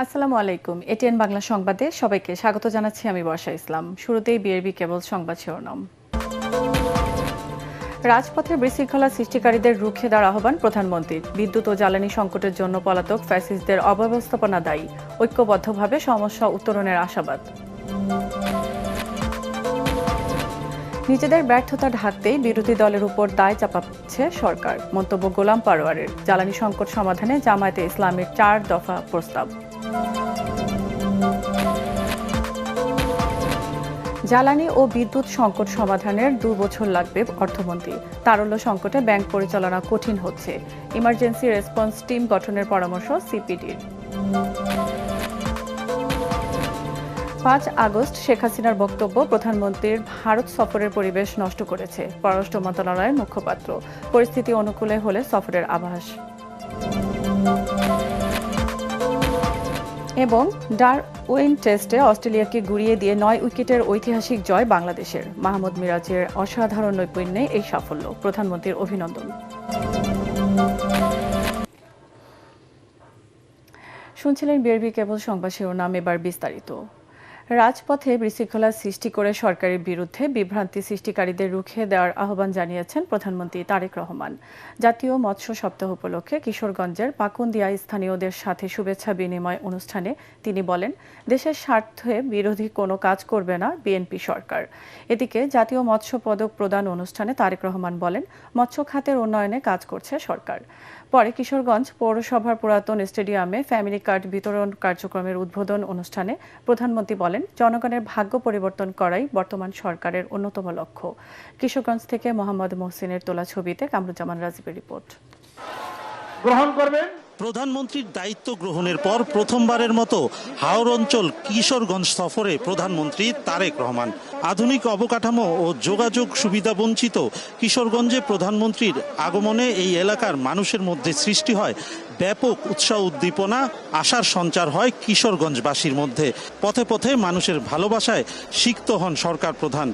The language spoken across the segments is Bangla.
আসসালামু আলাইকুম। এটিএন বাংলা সংবাদে সবাইকে স্বাগত জানাচ্ছি আমি বর্ষা ইসলাম। শুরুতেই বিআরবি কেবল সংবাদ শিরোনাম। রাজপথে বিশৃঙ্খলা সৃষ্টিকারীদের রুখে দেওয়ার আহ্বান প্রধানমন্ত্রীর। বিদ্যুৎ ও জ্বালানি সংকটের জন্য পলাতক ফ্যাসিস্টদের অব্যবস্থাপনা দায়ী। ঐক্যবদ্ধভাবে সমস্যা উত্তরণের আশাবাদ। নিজেদের ব্যর্থতা ঢাকতেই বিরোধী দলের উপর দায় চাপাচ্ছে সরকার। মন্তব্য গোলাম পারোয়ারের। জ্বালানি সংকট সমাধানে জামায়াতে ইসলামের 4 দফা প্রস্তাব। জ্বালানি ও বিদ্যুৎ সংকট সমাধানের 2 বছর লাগবে অর্থমন্ত্রী। তারল্য সংকটে ব্যাংক পরিচালনা কঠিন হচ্ছে। ইমার্জেন্সি রেসপন্স টিম গঠনের পরামর্শ সিপিডির। 5 আগস্ট শেখ হাসিনার বক্তব্য প্রধানমন্ত্রীর ভারত সফরের পরিবেশ নষ্ট করেছে। পররাষ্ট্র মন্ত্রণালয়ের মুখপাত্র। পরিস্থিতি অনুকূলে হলে সফরের আভাস। এবং ডারউইন টেস্টে অস্ট্রেলিয়াকে গুড়িয়ে দিয়ে 9 উইকেটের ঐতিহাসিক জয় বাংলাদেশের। মাহমুদ মিরাজের অসাধারণ নৈপুণ্যে এই সাফল্য। প্রধানমন্ত্রীর অভিনন্দন। শুনছিলেন বিআরবি কেবল সংবাদ শিরোনাম, এবার বিস্তারিত। রাজপথে বিশৃঙ্খলা সৃষ্টি করে সরকারের বিরুদ্ধে বিভ্রান্তি সৃষ্টিকারীদের রুখে দেওয়ার আহ্বান জানিয়েছেন প্রধানমন্ত্রী তারেক রহমান। জাতীয় মৎস্য সপ্তাহ উপলক্ষে কিশোরগঞ্জের পাকুন্দিয়ায় স্থানীয়দের সাথে শুভেচ্ছা বিনিময় অনুষ্ঠানে তিনি বলেন, দেশের স্বার্থে বিরোধী কোনো কাজ করবে না বিএনপি সরকার। এদিকে জাতীয় মৎস্য পদক প্রদান অনুষ্ঠানে তারেক রহমান বলেন, মৎস্য খাতের উন্নয়নে কাজ করছে সরকার। পরে কিশোরগঞ্জ পৌরসভার পুরাতন স্টেডিয়ামে ফ্যামিলি কার্ড বিতরণ কার্যক্রমের উদ্বোধন অনুষ্ঠানে প্রধানমন্ত্রী বলেন, জনগণের ভাগ্য পরিবর্তন করাই বর্তমান সরকারের অন্যতম লক্ষ্য। কিশোরগঞ্জ থেকে মোহাম্মদ মোহসিনের তোলা ছবিতে কামরুজ্জামান রাজীবের রিপোর্ট। গ্রহণ করবেন। প্রধানমন্ত্রীর দায়িত্ব গ্রহণের পর প্রথমবারের মতো হাওর অঞ্চল কিশোরগঞ্জ সফরে প্রধানমন্ত্রী তারেক রহমান। আধুনিক অবকাঠামো ও যোগাযোগ সুবিধা বঞ্চিত কিশোরগঞ্জে প্রধানমন্ত্রীর আগমনে এই এলাকার মানুষের মধ্যে সৃষ্টি হয় ব্যাপক উৎসাহ উদ্দীপনা, আশার সঞ্চার হয় কিশোরগঞ্জবাসীর মধ্যে। পথে পথে মানুষের ভালোবাসায় সিক্ত হন সরকার প্রধান।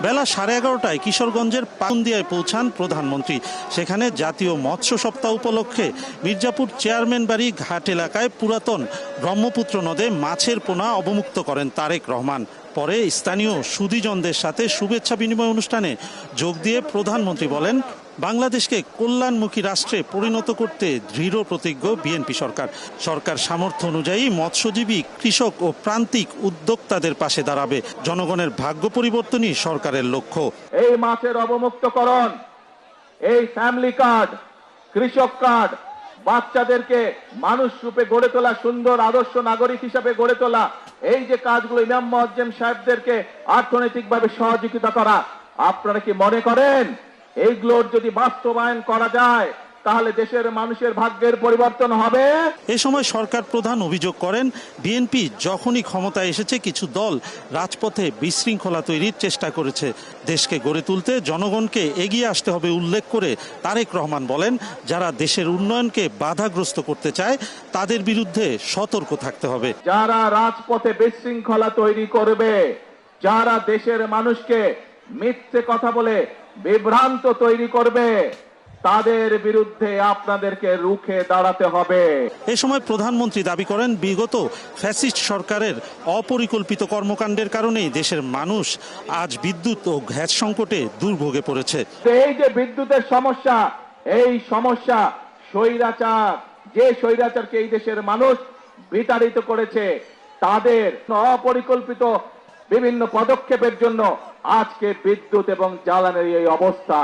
বেলা 11:30টায় কিশোরগঞ্জের পাকুন্দিয়ায় পৌঁছান প্রধানমন্ত্রী। সেখানে জাতীয় মৎস্য সপ্তাহ উপলক্ষে মির্জাপুর চেয়ারম্যান বাড়ি ঘাট এলাকায় পুরাতন ব্রহ্মপুত্র নদে মাছের পোনা অবমুক্ত করেন তারেক রহমান। পরে স্থানীয় সুধীজনদের সাথে শুভেচ্ছা বিনিময় অনুষ্ঠানে যোগ দিয়ে প্রধানমন্ত্রী বলেন, বাংলাদেশকে কল্যাণমুখী রাষ্ট্রে পরিণত করতে দৃঢ় প্রতিজ্ঞ বিএনপি সরকার। সরকার সামর্থ্য অনুযায়ী মৎস্যজীবী, কৃষক ও প্রান্তিক উদ্যোক্তাদের পাশে দাঁড়াবে। জনগণের ভাগ্য পরিবর্তনই সরকারের লক্ষ্য। এই মাছের অবমুক্তকরণ, এই ফ্যামিলি কার্ড, কৃষক কার্ড, বাচ্চাদেরকে মানুষ রূপে গড়ে তোলা, সুন্দর আদর্শ নাগরিক হিসাবে গড়ে তোলা, এই যে কাজগুলো ইমাম মুয়াজ্জেম সাহেবদেরকে অর্থনৈতিকভাবে সহযোগিতা করা, আপনারা কি মনে করেন এইগুলোর যদি বাস্তবায়ন করা যায় তাহলে দেশের মানুষের ভাগ্যের পরিবর্তন হবে? এ সময় সরকার প্রধান অভিযোগ করেন, বিএনপি যখনই ক্ষমতায় এসেছে কিছু দল রাজপথে বিশৃঙ্খলা তৈরির চেষ্টা করেছে। দেশকে গড়ে তুলতে জনগণকে এগিয়ে আসতে হবে উল্লেখ করে তারেক রহমান বলেন, যারা দেশের উন্নয়নকে বাধাগ্রস্ত করতে চায় তাদের বিরুদ্ধে সতর্ক থাকতে হবে। যারা রাজপথে বিশৃঙ্খলা তৈরি করবে, যারা দেশের মানুষকে মিথ্যে কথা বলে বিভ্রান্ত তৈরি করবে, তাদের বিরুদ্ধে আপনাদেরকে রুখে দাঁড়াতে হবে। এ সময় প্রধানমন্ত্রী দাবি করেন, বিগত ফ্যাসিস্ট সরকারের অপরিকল্পিত কর্মকাণ্ডের কারণেই দেশের মানুষ আজ বিদ্যুৎ ও গ্যাস সংকটে দুর্ভোগে পড়েছে। এই যে বিদ্যুতের সমস্যা, এই সমস্যা স্বৈরাচার, যে স্বৈরাচারকে এই দেশের মানুষ বিতাড়িত করেছে, তাদের অপরিকল্পিত বিভিন্ন পদক্ষেপের জন্য আজকে বিদ্যুৎ এবং জ্বালানির এই অবস্থা।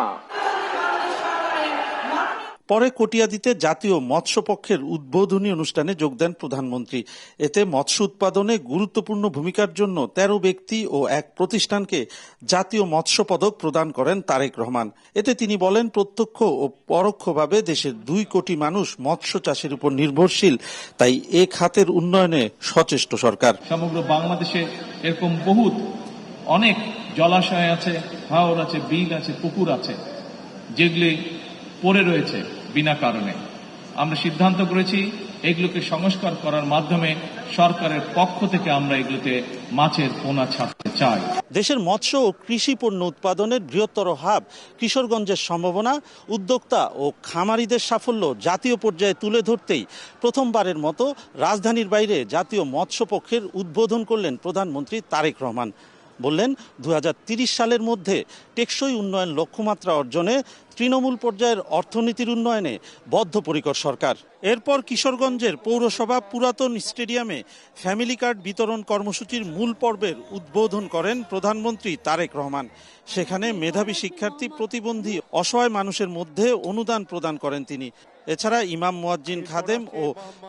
পরে কটিয়াদীতে জাতীয় মৎস্য পক্ষের উদ্বোধনী অনুষ্ঠানে যোগ দেন প্রধানমন্ত্রী। এতে মৎস্য উৎপাদনে গুরুত্বপূর্ণ ভূমিকার জন্য 13 ব্যক্তি ও এক প্রতিষ্ঠানকে জাতীয় মৎস্য পদক প্রদান করেন তারেক রহমান। এতে তিনি বলেন, প্রত্যক্ষ ও পরোক্ষভাবে দেশের 2 কোটি মানুষ মৎস্য চাষের উপর নির্ভরশীল, তাই এ খাতের উন্নয়নে সচেষ্ট সরকার। সমগ্র বাংলাদেশে এরকম বহুত অনেক জলাশয় আছে, হাওর আছে, বিল আছে, পুকুর আছে, যেগুলি পড়ে রয়েছে বিনা কারণে। আমরা সিদ্ধান্ত করেছি এগুলোকে সংস্কার করার মাধ্যমে সরকারের পক্ষ থেকে আমরা এগুলোতে মাছের পোনা ছাড়তে চাই। চাই। দেশের মৎস্য ও কৃষি পণ্য উৎপাদনের বৃহত্তর হাব কিশোরগঞ্জের সম্ভাবনা, উদ্যোক্তা ও খামারিদের সাফল্য জাতীয় পর্যায়ে তুলে ধরতেই প্রথমবারের মতো রাজধানীর বাইরে জাতীয় মৎস্য পক্ষের উদ্বোধন করলেন প্রধানমন্ত্রী তারেক রহমান। বললেন 2030 সালের মধ্যে টেকসই উন্নয়ন লক্ষ্যমাত্রা অর্জনে তৃণমূল পর্যায়ের অর্থনীতির উন্নয়নে বদ্ধপরিকর সরকার। এরপর কিশোরগঞ্জের পৌরসভা পুরাতন স্টেডিয়ামে ফ্যামিলি কার্ড বিতরণ কর্মসূচির মূল পর্বের উদ্বোধন করেন প্রধানমন্ত্রী তারেক রহমান। সেখানে মেধাবী শিক্ষার্থী, প্রতিবন্ধী, অসহায় মানুষের মধ্যে অনুদান প্রদান করেন তিনি। এছাড়া ইমাম, মুয়াজ্জিন, খাদেম ও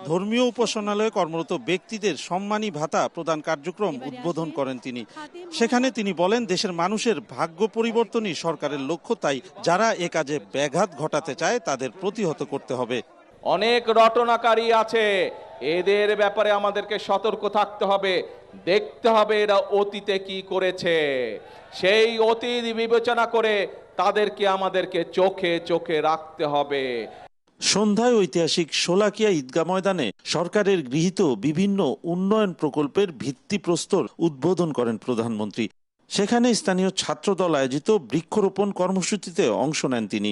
ধর্মীয় উপাসনালয়ে কর্মরত ব্যক্তিদের সম্মানী ভাতা প্রদান কার্যক্রম উদ্বোধন করেন তিনি। সেখানে তিনি বলেন, দেশের মানুষের ভাগ্য পরিবর্তনই সরকারের লক্ষ্য, তাই যারা এ কাজে ব্যাঘাত ঘটাতে চায় তাদের প্রতিহত করতে হবে। অনেক রটনাকারী আছে, এদের ব্যাপারে আমাদেরকে সতর্ক থাকতে হবে, দেখতে হবে এরা অতীতে কি করেছে, সেই অতীত বিবেচনা করে তাদেরকে আমাদেরকে চোখে চোখে রাখতে হবে। সন্ধ্যায় ঐতিহাসিক শোলাকিয়া ঈদগাহ ময়দানে সরকারের গৃহীত বিভিন্ন উন্নয়ন প্রকল্পের ভিত্তিপ্রস্তর উদ্বোধন করেন প্রধানমন্ত্রী। সেখানে স্থানীয় ছাত্রদল আয়োজিত বৃক্ষরোপণ কর্মসূচিতে অংশ নেন তিনি।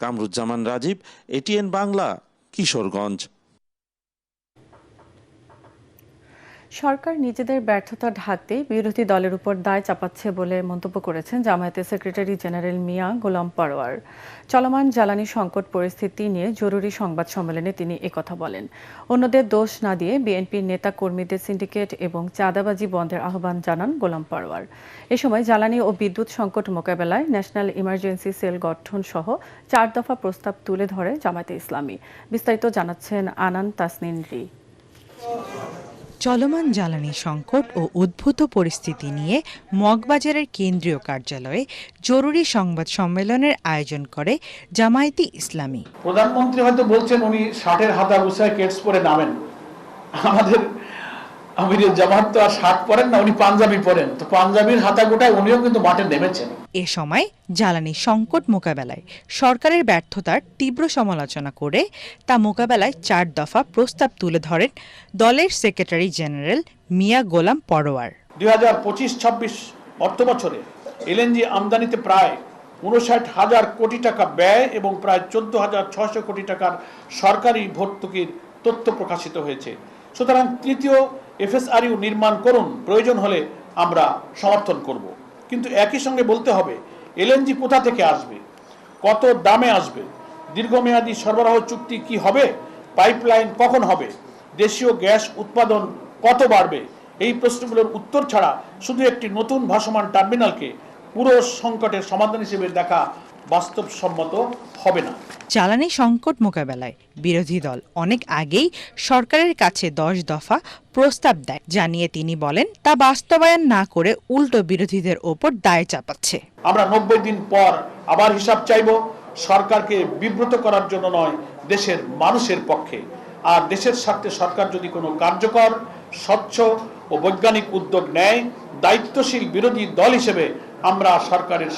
কামরুজ্জামান রাজীব, এটিএন বাংলা, কিশোরগঞ্জ। সরকার নিজেদের ব্যর্থতা ঢাকতে বিরোধী দলের উপর দায় চাপাচ্ছে বলে মন্তব্য করেছেন জামায়াতের সেক্রেটারি জেনারেল মিয়া গোলাম পরোয়ার। চলমান জ্বালানি সংকট পরিস্থিতি নিয়ে জরুরি সংবাদ সম্মেলনে তিনি একথা বলেন। অন্যদের দোষ না দিয়ে বিএনপির নেতা কর্মীদের সিন্ডিকেট এবং চাঁদাবাজি বন্ধের আহ্বান জানান গোলাম পরোয়ার। এ সময় জ্বালানি ও বিদ্যুৎ সংকট মোকাবেলায় ন্যাশনাল ইমার্জেন্সি সেল গঠন সহ 4 দফা প্রস্তাব তুলে ধরে জামায়াতে ইসলামী। বিস্তারিত জানাচ্ছেন আনান তাসনিন রি। চলমান জ্বালানি সংকট ও উদ্ভূত পরিস্থিতি নিয়ে মগবাজারের কেন্দ্রীয় কার্যালয়ে জরুরি সংবাদ সম্মেলনের আয়োজন করে জামায়াতে ইসলামী। প্রধানমন্ত্রী হয়তো বলছেন উনি 60-এর হাতা গুছায় কেটস পরে নামেন, আমাদের আমিরের জামাত তো আর 60 পরেন না, উনি পাঞ্জাবি পরেন, তো পাঞ্জাবির হাতা গোটায় উনিও কিন্তু মাঠে নেমেছেন। এ সময় জ্বালানি সংকট মোকাবেলায় সরকারের ব্যর্থতার তীব্র সমালোচনা করে তা মোকাবেলায় 4 দফা প্রস্তাব তুলে ধরেন দলের সেক্রেটারি জেনারেল মিয়া গোলাম পরোয়ার। 2025-26 অর্থ বছরে এলএনজি আমদানিতে প্রায় 59,000 কোটি টাকা ব্যয় এবং প্রায় 14,600 কোটি টাকার সরকারি ভর্তুকির তথ্য প্রকাশিত হয়েছে। সুতরাং তৃতীয় এফএসআরইউ নির্মাণ করুন, প্রয়োজন হলে আমরা সমর্থন করব। কিন্তু একই সঙ্গে বলতে হবে এলএনজি কোথা থেকে আসবে, কত দামে আসবে, দীর্ঘমেয়াদী সরবরাহ চুক্তি কি হবে, পাইপলাইন কখন হবে, দেশীয় গ্যাস উৎপাদন কত বাড়বে। এই প্রশ্নগুলোর উত্তর ছাড়া শুধু একটি নতুন ভাসমান টার্মিনালকে পুরো সংকটের সমাধান হিসেবে দেখা বাস্তবসম্মত হবে না। জ্বালানি সংকট মোকাবেলায় বিরোধী দল অনেক আগেই সরকারের কাছে 10 দফা প্রস্তাব দেয় জানিয়ে তিনি বলেন, তা বাস্তবায়ন না করে উল্টো বিরোধীদের ওপর দায় চাপাচ্ছে। আমরা 90 দিন পর আবার হিসাব চাইব, সরকারকে বিব্রত করার জন্য নয়, দেশের মানুষের পক্ষে। আর দেশের স্বার্থে সরকার যদি কোনো কার্যকর, স্বচ্ছ ও বৈজ্ঞানিক উদ্যোগ নেয়, দায়িত্বশীল বিরোধী দল হিসেবে আমরা সরকারের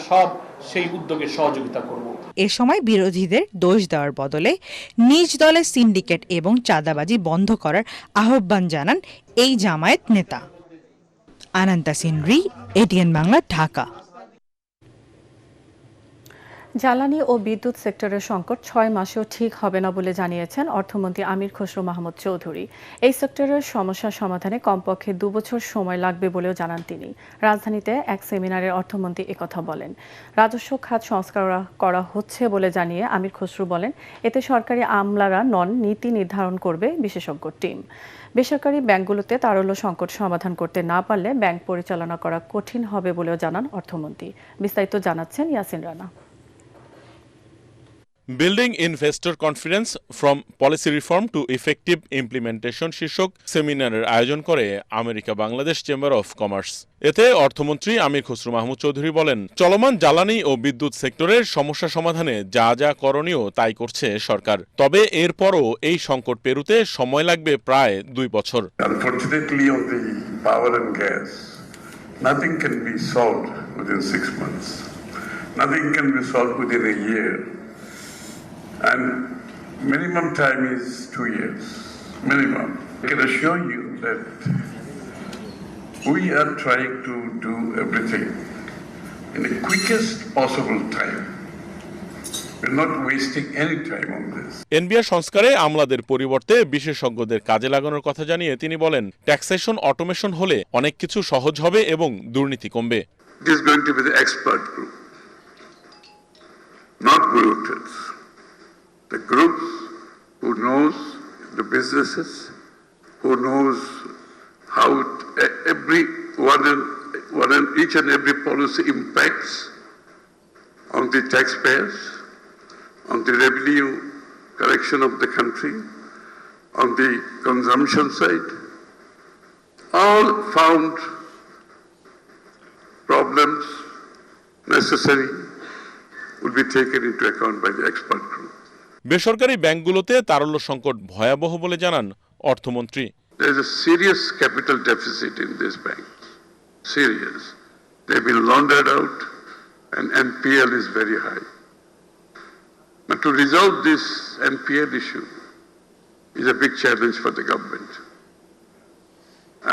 সেই উদ্যোগে সহযোগিতা করব। এ সময় বিরোধীদের দোষ দেওয়ার বদলে নিজ দলের সিন্ডিকেট এবং চাঁদাবাজি বন্ধ করার আহ্বান জানান এই জামায়াত নেতা। আনান তাসনিন রি, এটিএন বাংলা, ঢাকা। জ্বালানি ও বিদ্যুৎ সেক্টরের সংকট 6 মাসেও ঠিক হবে না বলে জানিয়েছেন অর্থমন্ত্রী আমির খসরু মাহমুদ চৌধুরী। এই সেক্টরের সমস্যা সমাধানে কমপক্ষে 2 বছর সময় লাগবে বলেও জানান তিনি। রাজধানীতে এক সেমিনারে অর্থমন্ত্রী একথা বলেন। রাজস্ব খাত সংস্কার করা হচ্ছে বলে জানিয়ে আমির খসরু বলেন, এতে সরকারি আমলারা নন, নীতি নির্ধারণ করবে বিশেষজ্ঞ টিম। বেসরকারি ব্যাংকগুলোতে তারল্য সংকট সমাধান করতে না পারলে ব্যাংক পরিচালনা করা কঠিন হবে বলেও জানান অর্থমন্ত্রী। বিস্তারিত জানাচ্ছেন Yasin Rana. Building investor confidence from policy reform to effective implementation শীর্ষক সেমিনারের আয়োজন করে America Bangladesh chamber of commerce. এতে অর্থমন্ত্রী আমির খসরু মাহমুদ চৌধুরী বলেন, চলমান জ্বালানি ও বিদ্যুৎ সেক্টরের সমস্যা সমাধানে যা যা করণীয় তাই করছে সরকার। তবে এরপরও এই সংকট পেরুতে সময় লাগবে প্রায় 2 বছর। Unfortunately, on the power and gas, nothing can be solved within 6 months. Nothing can be solved within a year. And minimum time is 2 years, minimum. I can assure you that We are trying to do everything in the quickest possible time. We're not wasting any time on this. NBR সংস্কারে আমলাদের পরিবর্তে বিশেষজ্ঞদের কাজে লাগানোর কথা জানিয়ে তিনি বলেন, ট্যাক্সেশন অটোমেশন হলে অনেক কিছু সহজ হবে এবং দুর্নীতি কমবে। It is going to be the expert group, not bureaucrats. The groups who knows the businesses, who knows how each and every policy impacts on the taxpayers, on the revenue collection of the country, on the consumption side. All found problems necessary will be taken into account by the expert group. বেসরকারি ব্যাংকগুলোতে তারল্য সংকট ভয়াবহ বলে জানান অর্থমন্ত্রী। There is a serious capital deficit in these banks. Serious. They've been laundered out and NPL is very high. But to resolve this NPL issue is a big challenge for the government.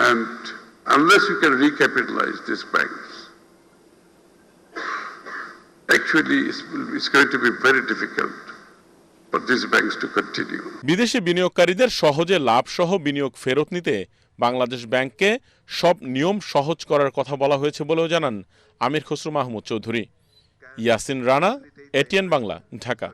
And unless you can recapitalize these banks, actually it's going to be very difficult for these banks to continue. বিদেশি বিনিয়োগকারীদের সহজে লাভ সহ বিনিয়োগ ফেরত নিতে বাংলাদেশ ব্যাংককে সব নিয়ম সহজ করার কথা বলা হয়েছে বলেও জানান আমির খসরু মাহমুদ চৌধুরী। ইয়াসিন রানা, এটিএন বাংলা, ঢাকা।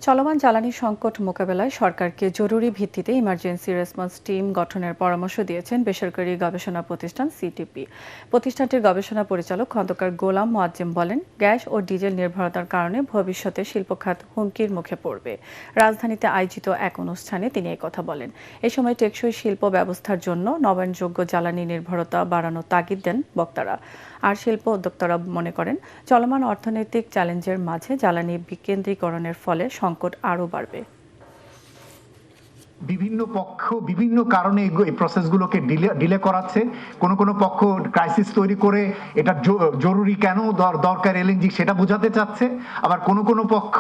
চলমান জ্বালানি সংকট মোকাবেলায় সরকারকে জরুরি ভিত্তিতে ইমার্জেন্সি রেসপন্স টিম গঠনের পরামর্শ দিয়েছেন বেসরকারি গবেষণা প্রতিষ্ঠান সিটিপি। প্রতিষ্ঠানটির গবেষণা পরিচালক খন্দকার গোলাম মোয়াজ্জেম বলেন, গ্যাস ও ডিজেল নির্ভরতার কারণে ভবিষ্যতে শিল্পখাত হুমকির মুখে পড়বে। রাজধানীতে আয়োজিত এক অনুষ্ঠানে তিনি এই কথা বলেন। এ সময় টেকসই শিল্প ব্যবস্থার জন্য নবায়নযোগ্য জ্বালানি নির্ভরতা বাড়ানোর তাগিদ দেন বক্তারা। আর শিল্প উদ্যোক্তারা মনে করেন, চলমান অর্থনৈতিক চ্যালেঞ্জের মাঝে জ্বালানি বিকেন্দ্রীকরণের ফলে সংকট আরও বাড়বে। বিভিন্ন পক্ষ বিভিন্ন কারণে এই প্রসেসগুলোকে ডিলে করাচ্ছে। কোনো পক্ষ ক্রাইসিস তৈরি করে এটা জরুরি কেন দরকার এলএনজি সেটা বোঝাতে চাচ্ছে, আবার কোনো পক্ষ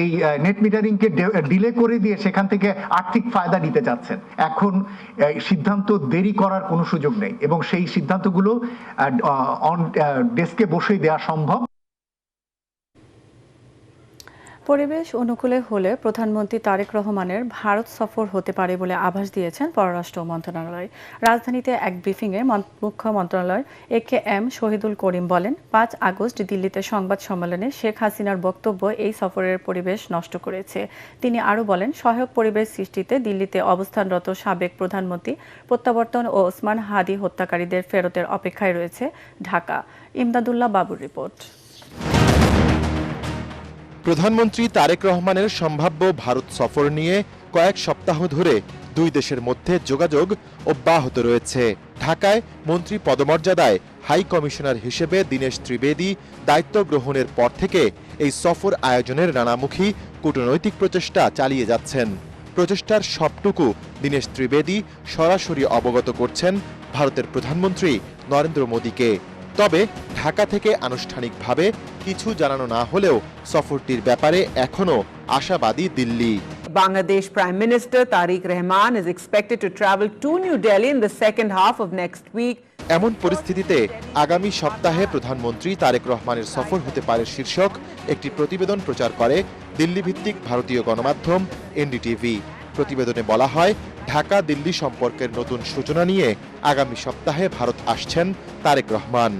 এই নেট মিটারিংকে ডিলে করে দিয়ে সেখান থেকে আর্থিক ফায়দা নিতে চাচ্ছেন। এখন সিদ্ধান্ত দেরি করার কোনো সুযোগ নেই এবং সেই সিদ্ধান্তগুলো অন ডেস্কে বসেই দেওয়া সম্ভব। পরিবেশ অনুকূলে হলে প্রধানমন্ত্রী তারেক রহমানের ভারত সফর হতে পারে বলে আভাস দিয়েছেন পররাষ্ট্র মন্ত্রণালয়। রাজধানীতে এক ব্রিফিংয়ে মুখ্য মন্ত্রণালয়ের AKM শহীদুল করিম বলেন, 5 আগস্ট দিল্লিতে সংবাদ সম্মেলনে শেখ হাসিনার বক্তব্য এই সফরের পরিবেশ নষ্ট করেছে। তিনি আরও বলেন, সহায়ক পরিবেশ সৃষ্টিতে দিল্লিতে অবস্থানরত সাবেক প্রধানমন্ত্রী প্রত্যাবর্তন ও ওসমান হাদি হত্যাকারীদের ফেরতের অপেক্ষায় রয়েছে ঢাকা। ইমদাদুল্লাহ বাবুর রিপোর্ট। প্রধানমন্ত্রী তারেক রহমানের সম্ভাব্য ভারত সফর নিয়ে কয়েক সপ্তাহ ধরে দুই দেশের মধ্যে যোগাযোগ অব্যাহত রয়েছে। ঢাকায় মন্ত্রী পদমর্যাদায় হাই কমিশনার হিসেবে দীনেশ ত্রিবেদী দায়িত্ব গ্রহণের পর থেকে এই সফর আয়োজনের নানামুখী কূটনৈতিক প্রচেষ্টা চালিয়ে যাচ্ছেন। প্রচেষ্টার সবটুকু দীনেশ ত্রিবেদী সরাসরি অবগত করছেন ভারতের প্রধানমন্ত্রী নরেন্দ্র মোদীকে। তবে ঢাকা থেকে আনুষ্ঠানিকভাবে কিছু জানানো না হলেও সফরটির ব্যাপারে এখনো আশাবাদী Delhi. Bangladesh Prime Minister Tariq Rahman is expected to travel to New Delhi in the second half of next week. এমন পরিস্থিতিতে আগামী সপ্তাহে প্রধানমন্ত্রী তারেক রহমানের সফর হতে পারে শীর্ষক একটি প্রতিবেদন প্রচার করে দিল্লি ভিত্তিক ভারতীয় গণমাধ্যম এনডিটিভি। প্রতিবেদনে বলা হয়, ঢাকা দিল্লি সম্পর্কের নতুন সূচনা নিয়ে আগামী সপ্তাহে ভারত আসছেন তারেক রহমান।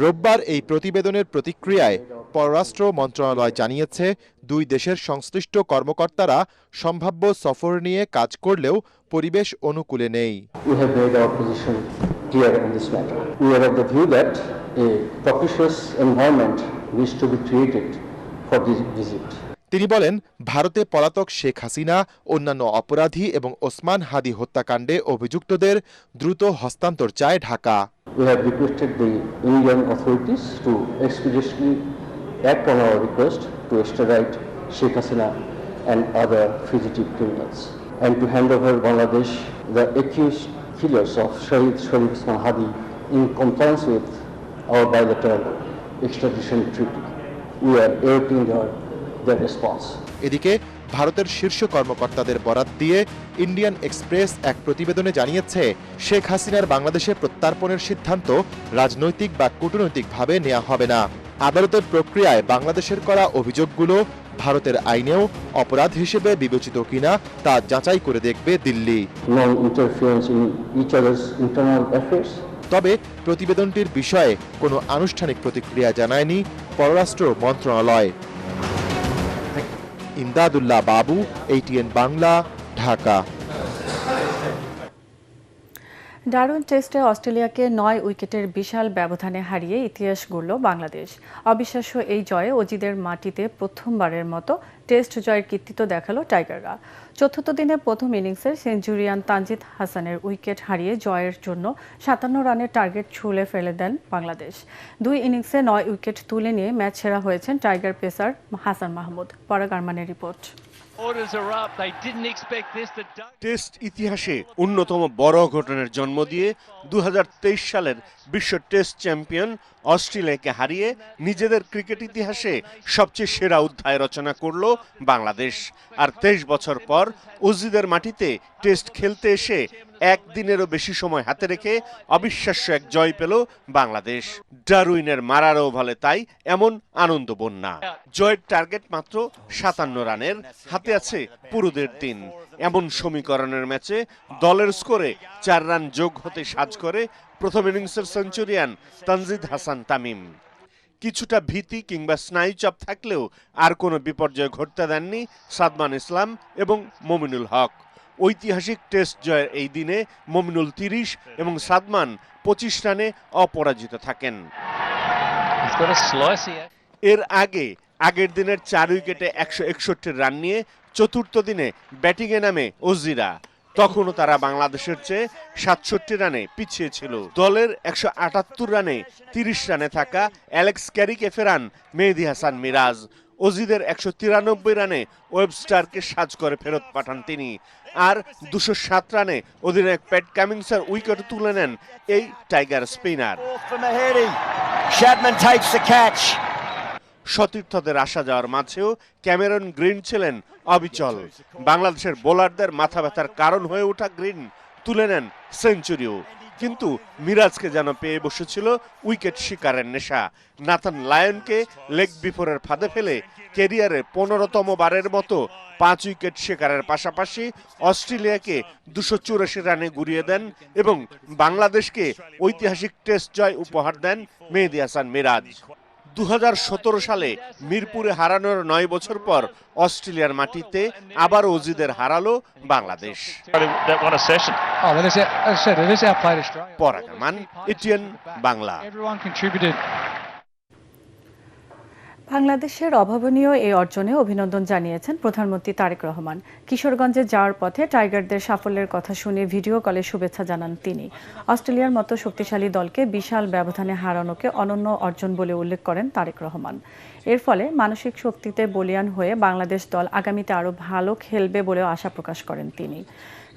রোববার এই প্রতিবেদনের প্রতিক্রিয়ায় পররাষ্ট্র মন্ত্রণালয় জানিয়েছে, দুই দেশের সংশ্লিষ্ট কর্মকর্তারা সম্ভাব্য সফর নিয়ে কাজ করলেও পরিবেশ অনুকূলে নেই। তিনি বলেন, ভারতে পলাতক শেখ হাসিনা, অন্যান্য অপরাধী এবং ওসমান হাদি হত্যাকাণ্ডে অভিযুক্তদের দ্রুত হস্তান্তর চায় Dhaka. We have requested the Indian authorities to expeditiously act on our request to extradite Sheikh Hasina and other fugitive criminals and to hand over Bangladesh the accused killers of Shahid Sharif Osman Hadi in compliance with our bilateral extradition treaty. We are awaiting their response. এদিকে ভারতের শীর্ষ কর্মকর্তাদের বরাত দিয়ে ইন্ডিয়ান এক্সপ্রেস এক প্রতিবেদনে জানিয়েছে, শেখ হাসিনার বাংলাদেশে প্রত্যার্পণের সিদ্ধান্ত রাজনৈতিক বা কূটনৈতিকভাবে নেওয়া হবে না। আদালতের প্রক্রিয়ায় বাংলাদেশের করা অভিযোগগুলো ভারতের আইনেও অপরাধ হিসেবে বিবেচিত কিনা তা যাচাই করে দেখবে দিল্লি। তবে প্রতিবেদনটির বিষয়ে কোনো আনুষ্ঠানিক প্রতিক্রিয়া জানায়নি পররাষ্ট্র মন্ত্রণালয়। ইমদাদুল্লাহ বাবু, ATN বাংলা, ঢাকা। ডারউইন টেস্টে অস্ট্রেলিয়াকে 9 উইকেটের বিশাল ব্যবধানে হারিয়ে ইতিহাস গড়ল বাংলাদেশ। অবিশ্বাস্য এই জয়ে অজিদের মাটিতে প্রথমবারের মতো টেস্ট জয়ের কৃতিত্ব দেখালো টাইগাররা। চতুর্থ দিনে প্রথম ইনিংসের সেঞ্চুরিয়ান তানজিদ হাসানের উইকেট হারিয়ে জয়ের জন্য 57 রানের টার্গেট ছুঁড়ে ফেলে দেন বাংলাদেশ। 2 ইনিংসে 9 উইকেট তুলে নিয়ে ম্যাচ সেরা হয়েছেন টাইগার পেসার হাসান মাহমুদ। পরাগ আরমানের রিপোর্ট। টেস্ট ইতিহাসে অন্যতম বড় ঘটনার জন্ম দিয়ে 2023 সালের বিশ্ব টেস্ট চ্যাম্পিয়ন অস্ট্রেলিয়াকে হারিয়ে নিজেদের ক্রিকেট ইতিহাসে সবচেয়ে সেরা অধ্যায় রচনা করল বাংলাদেশ। আর 23 বছর পর অজিদের মাটিতে টেস্ট খেলতে এসে একদিনেরও বেশি সময় হাতে রেখে অবিশ্বাস্য এক জয় পেল বাংলাদেশ। ডারউইনের মারারও বলে তাই এমন আনন্দ বন্যা। জয়ের টার্গেট মাত্র 57 রানের, হাতে আছে পুরো 1.5 দিন। এমন সমীকরণের ম্যাচে দলের স্কোরে 4 রান যোগ হতে সাজ করে প্রথম ইনিংসের সেঞ্চুরিয়ান তানজিদ হাসান তামিম। কিছুটা ভীতি কিংবা স্নায়ুচাপ থাকলেও আর কোনো বিপর্যয় ঘটতে দেননি সাদমান ইসলাম এবং মমিনুল হক। ঐতিহাসিক টেস্ট জয়ের এই দিনে মমিনুল 30 এবং সাদমান 25 রানে অপরাজিত থাকেন। এর আগের দিনের 4 উইকেটে 161 রান নিয়ে চতুর্থ দিনে ব্যাটিংয়ে নামে অজিরা। তখনও তারা বাংলাদেশের চেয়ে 67 রানে পিছিয়ে ছিল। দলের 178 রানে 30 রানে থাকা অ্যালেক্স ক্যারিকে ফেরান মেহেদী হাসান মিরাজ। অজিদের 193 রানে ওয়েবস্টারকে সাজ করে ফেরত পাঠান তিনি। আর 207 রানে অধিনায়ক প্যাট কামিন্সের উইকেট তুলে নেন এই টাইগার স্পিনার। সতীর্থদের আসা যাওয়ার মাঝেও ক্যামেরন গ্রিন ছিলেন অবিচল। বাংলাদেশের বোলারদের মাথা ব্যথার কারণ হয়ে ওঠা গ্রিন তুলে নেন সেঞ্চুরিও। কিন্তু মিরাজকে যেন পেয়ে বসেছিল উইকেট শিকারের নেশা। নাথান লায়নকে লেগ বিফোরের ফাঁদে ফেলে ক্যারিয়ারে 15তম বারের মতো 5 উইকেট শিকারের পাশাপাশি অস্ট্রেলিয়াকে 284 রানে গুড়িয়ে দেন এবং বাংলাদেশকে ঐতিহাসিক টেস্ট জয় উপহার দেন মেহেদী হাসান মিরাজ। 2017 সালে মিরপুরে হারানোর 9 বছর পর অস্ট্রেলিয়ার মাটিতে আবার অজিদের হারালো বাংলাদেশ। পরাগ আরমান, ATN বাংলা। বাংলাদেশের অভাবনীয় এই অর্জনে অভিনন্দন জানিয়েছেন প্রধানমন্ত্রী তারেক রহমান। কিশোরগঞ্জে যাওয়ার পথে টাইগারদের সাফল্যের কথা শুনে ভিডিও কলে শুভেচ্ছা জানান তিনি। অস্ট্রেলিয়ার মতো শক্তিশালী দলকে বিশাল ব্যবধানে হারানোকে অনন্য অর্জন বলে উল্লেখ করেন তারেক রহমান। এর ফলে মানসিক শক্তিতে বলীয়ান হয়ে বাংলাদেশ দল আগামীতে আরও ভালো খেলবে বলেও আশা প্রকাশ করেন তিনি।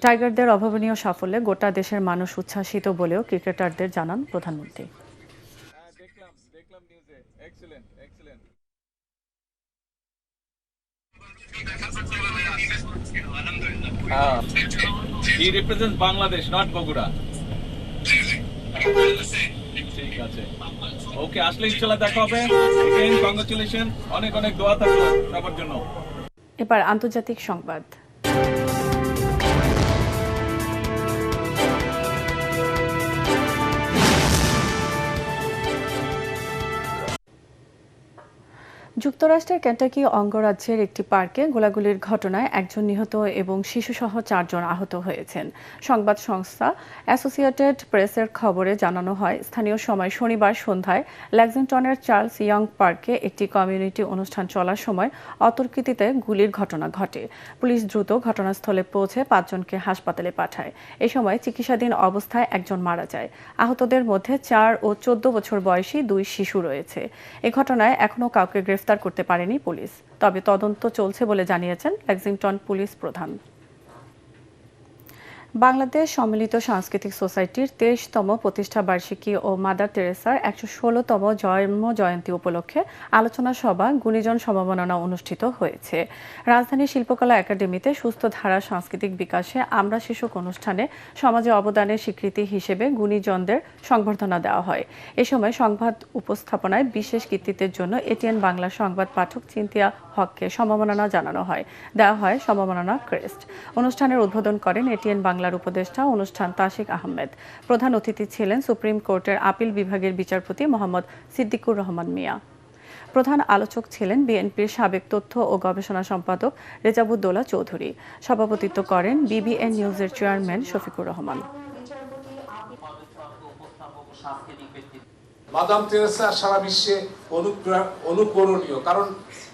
টাইগারদের অভাবনীয় সাফল্যে গোটা দেশের মানুষ উচ্ছ্বাসিত বলেও ক্রিকেটারদের জানান প্রধানমন্ত্রী। He represents Bangladesh, not Bogota. ঠিক আছে, ওকে, আসলে ইনশাআল্লাহ দেখা হবে। এগেইন কংগ্রাচুলেশন, অনেক অনেক দোয়া থাকলো সবার জন্য। এবার আন্তর্জাতিক সংবাদ। যুক্তরাষ্ট্রের কেন্টাকি অঙ্গরাজ্যের একটি পার্কে গোলাগুলির ঘটনায় একজন নিহত এবং শিশুসহ 4 জন আহত হয়েছেন। সংবাদ সংস্থা অ্যাসোসিয়েটেড প্রেসের খবরে জানানো হয়, স্থানীয় সময় শনিবার সন্ধ্যায় লেক্সিংটনের চার্লস ইয়ং পার্কে একটি কমিউনিটি অনুষ্ঠান চলার সময় অতর্কিতে গুলির ঘটনা ঘটে। পুলিশ দ্রুত ঘটনাস্থলে পৌঁছে 5 জনকে হাসপাতালে পাঠায়। এ সময় চিকিৎসাধীন অবস্থায় একজন মারা যায়। আহতদের মধ্যে 4 ও 14 বছর বয়সী 2 শিশু রয়েছে। এ ঘটনায় এখনও কাউকে গ্রেফতার করতে পারেনি পুলিশ, তবে তদন্ত চলছে বলে জানিয়েছেন লেক্সিংটন পুলিশ প্রধান। বাংলাদেশ সম্মিলিত সাংস্কৃতিক সোসাইটির 23তম প্রতিষ্ঠা বার্ষিকী ও মাদার তেরেসার 116তম জন্ম জয়ন্তী উপলক্ষে আলোচনা সভা গুণীজন সম্মাননা অনুষ্ঠিত হয়েছে। রাজধানীর শিল্পকলা একাডেমিতে সুস্থ ধারা সাংস্কৃতিক বিকাশে আমরা শিশুক অনুষ্ঠানে সমাজে অবদানের স্বীকৃতি হিসেবে গুণীজনদের সংবর্ধনা দেওয়া হয়। এ সময় সংবাদ উপস্থাপনায় বিশেষ কৃতিত্বের জন্য এটিএন বাংলা সংবাদ পাঠক চিন্তিয়া হককে সম্মাননা জানানো হয়। দেওয়া হয় সম্মাননা ক্রেস্ট। অনুষ্ঠানের উদ্বোধন করেন এটিএন বাংলার উপদেষ্টা অনুষ্ঠান তাশিক আহমেদ। প্রধান অতিথি ছিলেন সুপ্রিম কোর্টের আপিল বিভাগের বিচারপতি মোহাম্মদ সিদ্দিকুর রহমান মিয়া। প্রধান আলোচক ছিলেন বিএনপির সাবেক তথ্য ও গবেষণা সম্পাদক রেজাবুদ্দৌলা চৌধুরী। সভাপতিত্ব করেন বিবিএন নিউজের chairman Shafiqur Rahman. Madam Teresa সারা বিশ্বে অনুকরণীয়, কারণ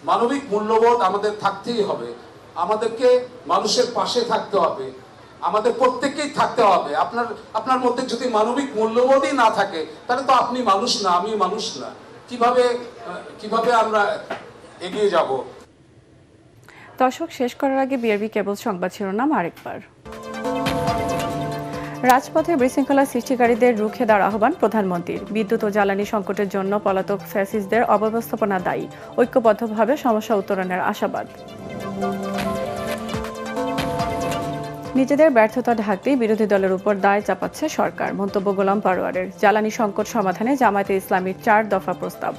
মানবিক মূল্যবোধ আমাদের থাকতেই হবে। আমাদেরকে মানুষের পাশে থাকতে হবে, আমাদের প্রত্যেককেই থাকতে হবে। আপনার মধ্যে যদি মানবিক মূল্যবোধই না থাকে তাহলে তো আপনি মানুষ না, আমি মানুষ না। কিভাবে আমরা এগিয়ে যাব? দর্শক, শেষ করার আগে বিআরবি কেবল সংবাদ শিরোনাম আরেকবার। রাজপথে বিশৃঙ্খলা সৃষ্টিকারীদের রুখে দেওয়ার আহ্বান প্রধানমন্ত্রীর। বিদ্যুৎ ও জ্বালানি সংকটের জন্য পলাতক ফ্যাসিস্টদের অব্যবস্থাপনা দায়ী, ঐক্যবদ্ধভাবে সমস্যা উত্তরণের আশাবাদ। নিজেদের ব্যর্থতা ঢাকতেই বিরোধী দলের উপর দায় চাপাচ্ছে সরকার, মন্তব্য গোলাম পারোয়ারের। জ্বালানি সংকট সমাধানে জামায়াতে ইসলামীর 4 দফা প্রস্তাব।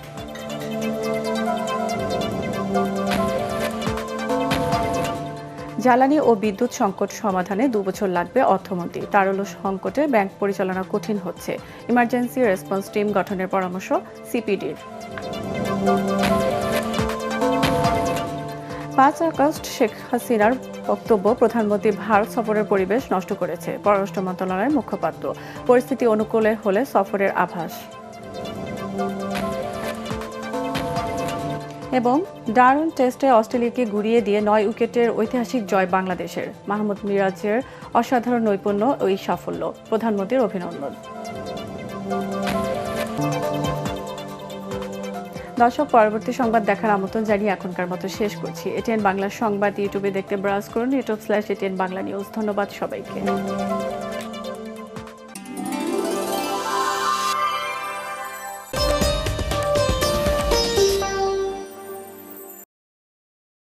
জ্বালানি ও বিদ্যুৎ সংকট সমাধানে 2 বছর লাগবে অর্থমন্ত্রী। তারল্য সংকটে ব্যাংক পরিচালনা কঠিন হচ্ছে, ইমার্জেন্সি রেসপন্স টিম গঠনের পরামর্শ সিপিডির। 5 আগস্ট শেখ হাসিনার বক্তব্য প্রধানমন্ত্রী ভারত সফরের পরিবেশ নষ্ট করেছে, পররাষ্ট্র মন্ত্রণালয়ের মুখপাত্র। পরিস্থিতি অনুকূলে হলে সফরের আভাস। এবং ডারউইন টেস্টে অস্ট্রেলিয়াকে গুড়িয়ে দিয়ে 9 উইকেটের ঐতিহাসিক জয় বাংলাদেশের। মাহমুদ মিরাজের অসাধারণ নৈপুণ্য ওই সাফল্য, প্রধানমন্ত্রীর অভিনন্দন। দর্শক, পরবর্তী সংবাদ দেখার আমন্ত্রণ জানিয়ে এখনকার মতো শেষ করছি। এটিএন বাংলা সংবাদ ইউটিউবে দেখতে ব্রাউজ করুন, youtube/ATN বাংলা নিউজ। ধন্যবাদ সবাইকে।